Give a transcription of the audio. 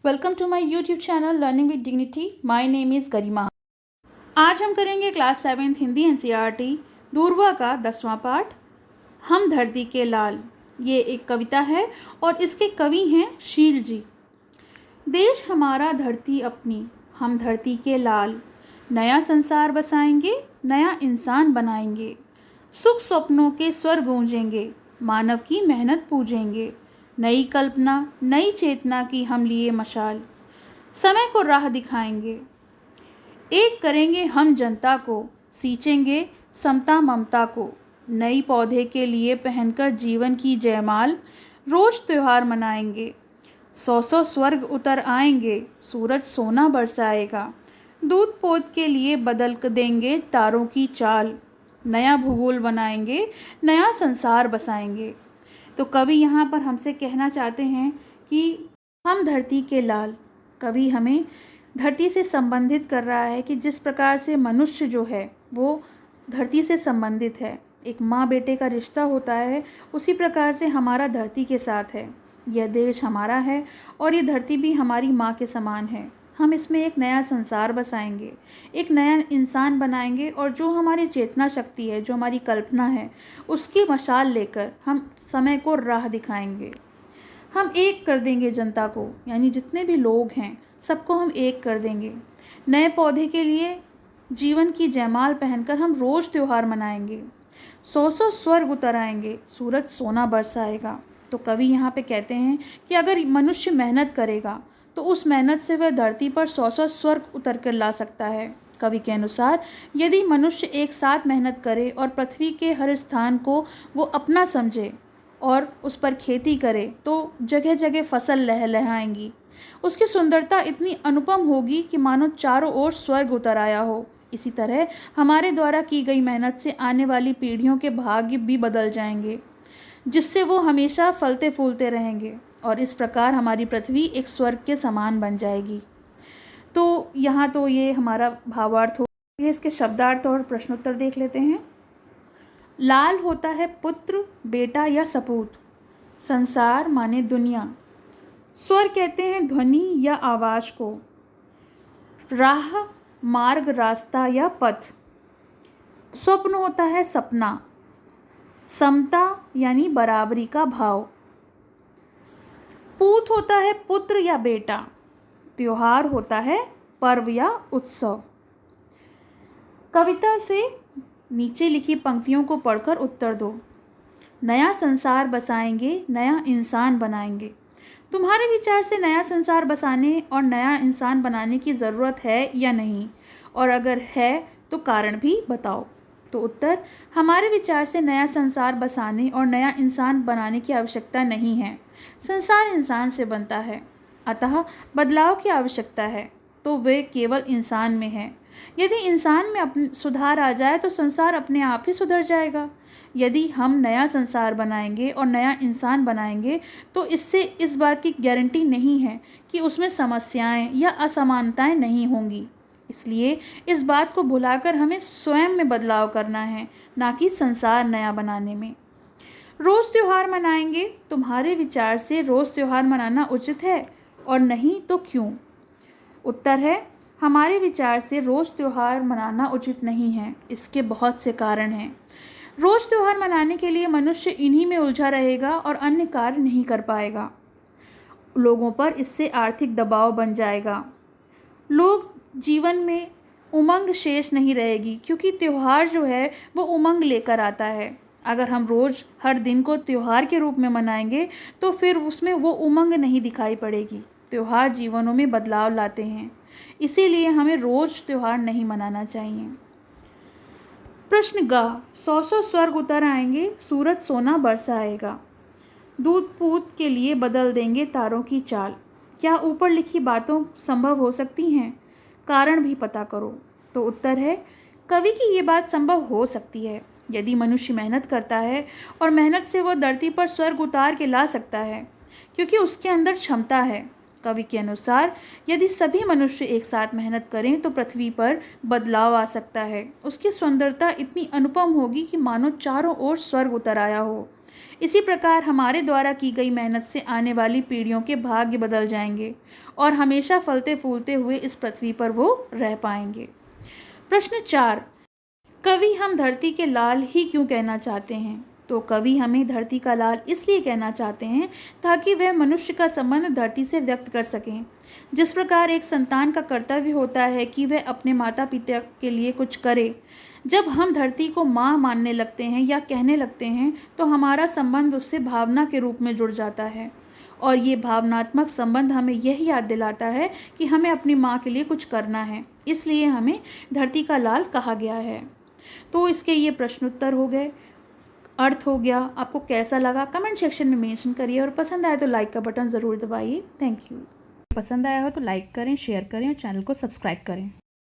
Welcome to my YouTube channel learning with dignity. My name is Garima. आज हम करेंगे class 7 Hindi NCERT दूरवा का 10वां पाठ, हम धरती के लाल। ये एक कविता है और इसके कवि हैं शील जी। देश हमारा धरती अपनी, हम धरती के लाल। नया संसार बसाएंगे, नया इंसान बनाएंगे। सुख स्वप्नों के स्वर गूंजेंगे, मानव की मेहनत पूजेंगे। नई कल्पना, नई चेतना की हम लिए मशाल। समय को राह दिखाएंगे, एक करेंगे हम जनता को। सींचेंगे समता ममता को, नई पौधे के लिए पहनकर जीवन की जयमाल। रोज त्योहार मनाएंगे, सौ सौ स्वर्ग उतर आएंगे। सूरज सोना बरसाएगा, दूध पोत के लिए बदल देंगे तारों की चाल। नया भूगोल बनाएंगे, नया संसार बसाएंगे। तो कवि यहाँ पर हमसे कहना चाहते हैं कि हम धरती के लाल। कवि हमें धरती से संबंधित कर रहा है कि जिस प्रकार से मनुष्य जो है वो धरती से संबंधित है, एक माँ बेटे का रिश्ता होता है, उसी प्रकार से हमारा धरती के साथ है। यह देश हमारा है और ये धरती भी हमारी माँ के समान है। हम इसमें एक नया संसार बसाएंगे, एक नया इंसान बनाएंगे और जो हमारी चेतना शक्ति है, जो हमारी कल्पना है, उसकी मशाल लेकर हम समय को राह दिखाएंगे। हम एक कर देंगे जनता को, यानी जितने भी लोग हैं सबको हम एक कर देंगे। नए पौधे के लिए जीवन की जयमाल पहनकर हम रोज़ त्योहार मनाएंगे। सौ सौ स्वर्ग उतर आएंगे, सूरज सोना बरसाएगा। तो कवि यहाँ पे कहते हैं कि अगर मनुष्य मेहनत करेगा तो उस मेहनत से वह धरती पर सौ सौ स्वर्ग उतर कर ला सकता है। कवि के अनुसार यदि मनुष्य एक साथ मेहनत करे और पृथ्वी के हर स्थान को वो अपना समझे और उस पर खेती करे तो जगह जगह फसल लहलहाएंगी। उसकी सुंदरता इतनी अनुपम होगी कि मानो चारों ओर स्वर्ग उतर आया हो। इसी तरह हमारे द्वारा की गई मेहनत से आने वाली पीढ़ियों के भाग्य भी बदल जाएंगे, जिससे वो हमेशा फलते फूलते रहेंगे और इस प्रकार हमारी पृथ्वी एक स्वर्ग के समान बन जाएगी। तो यहाँ तो ये हमारा भावार्थ हो। ये इसके शब्दार्थ और प्रश्नोत्तर देख लेते हैं। लाल होता है पुत्र, बेटा या सपूत। संसार माने दुनिया। स्वर कहते हैं ध्वनि या आवाज़ को। राह, मार्ग, रास्ता या पथ। स्वप्न होता है सपना। समता यानी बराबरी का भाव। पूत होता है पुत्र या बेटा। त्योहार होता है पर्व या उत्सव। कविता से नीचे लिखी पंक्तियों को पढ़कर उत्तर दो। नया संसार बसाएंगे, नया इंसान बनाएंगे। तुम्हारे विचार से नया संसार बसाने और नया इंसान बनाने की ज़रूरत है या नहीं, और अगर है तो कारण भी बताओ। तो उत्तर, हमारे विचार से नया संसार बसाने और नया इंसान बनाने की आवश्यकता नहीं है। संसार इंसान से बनता है, अतः बदलाव की आवश्यकता है तो वे केवल इंसान में है। यदि इंसान में अपने सुधार आ जाए तो संसार अपने आप ही सुधर जाएगा। यदि हम नया संसार बनाएंगे और नया इंसान बनाएंगे तो इससे इस बात की गारंटी नहीं है कि उसमें समस्याएं या असमानताएं नहीं होंगी। इसलिए इस बात को भुलाकर हमें स्वयं में बदलाव करना है, ना कि संसार नया बनाने में। रोज़ त्योहार मनाएंगे। तुम्हारे विचार से रोज़ त्योहार मनाना उचित है और नहीं तो क्यों? उत्तर है, हमारे विचार से रोज़ त्योहार मनाना उचित नहीं है। इसके बहुत से कारण हैं। रोज़ त्योहार मनाने के लिए मनुष्य इन्हीं में उलझा रहेगा और अन्य कार्य नहीं कर पाएगा। लोगों पर इससे आर्थिक दबाव बन जाएगा। लोग जीवन में उमंग शेष नहीं रहेगी, क्योंकि त्यौहार जो है वो उमंग लेकर आता है। अगर हम रोज़ हर दिन को त्यौहार के रूप में मनाएंगे तो फिर उसमें वो उमंग नहीं दिखाई पड़ेगी। त्यौहार जीवनों में बदलाव लाते हैं, इसीलिए हमें रोज़ त्यौहार नहीं मनाना चाहिए। प्रश्न गा, सौ सौ स्वर्ग उतर आएंगे, सूरज सोना बरसाएगा। दूध पूत के लिए बदल देंगे तारों की चाल। क्या ऊपर लिखी बातों संभव हो सकती हैं? कारण भी पता करो। तो उत्तर है, कवि की ये बात संभव हो सकती है यदि मनुष्य मेहनत करता है और मेहनत से वह धरती पर स्वर्ग उतार के ला सकता है, क्योंकि उसके अंदर क्षमता है। कवि के अनुसार यदि सभी मनुष्य एक साथ मेहनत करें तो पृथ्वी पर बदलाव आ सकता है। उसकी सुंदरता इतनी अनुपम होगी कि मानो चारों ओर स्वर्ग उतर आया हो। इसी प्रकार हमारे द्वारा की गई मेहनत से आने वाली पीढ़ियों के भाग्य बदल जाएंगे और हमेशा फलते फूलते हुए इस पृथ्वी पर वो रह पाएंगे। प्रश्न 4, कवि हम धरती के लाल ही क्यों कहना चाहते हैं? तो कवि हमें धरती का लाल इसलिए कहना चाहते हैं ताकि वह मनुष्य का संबंध धरती से व्यक्त कर सकें। जिस प्रकार एक संतान का कर्तव्य होता है कि वह अपने माता पिता के लिए कुछ करे, जब हम धरती को माँ मानने लगते हैं या कहने लगते हैं तो हमारा संबंध उससे भावना के रूप में जुड़ जाता है और ये भावनात्मक संबंध हमें यही याद दिलाता है कि हमें अपनी माँ के लिए कुछ करना है, इसलिए हमें धरती का लाल कहा गया है। तो इसके ये प्रश्नोत्तर हो गए, अर्थ हो गया। आपको कैसा लगा कमेंट सेक्शन में मेंशन करिए और पसंद आए तो लाइक का बटन ज़रूर दबाइए। Thank you. पसंद आया हो तो लाइक करें, शेयर करें और चैनल को सब्सक्राइब करें।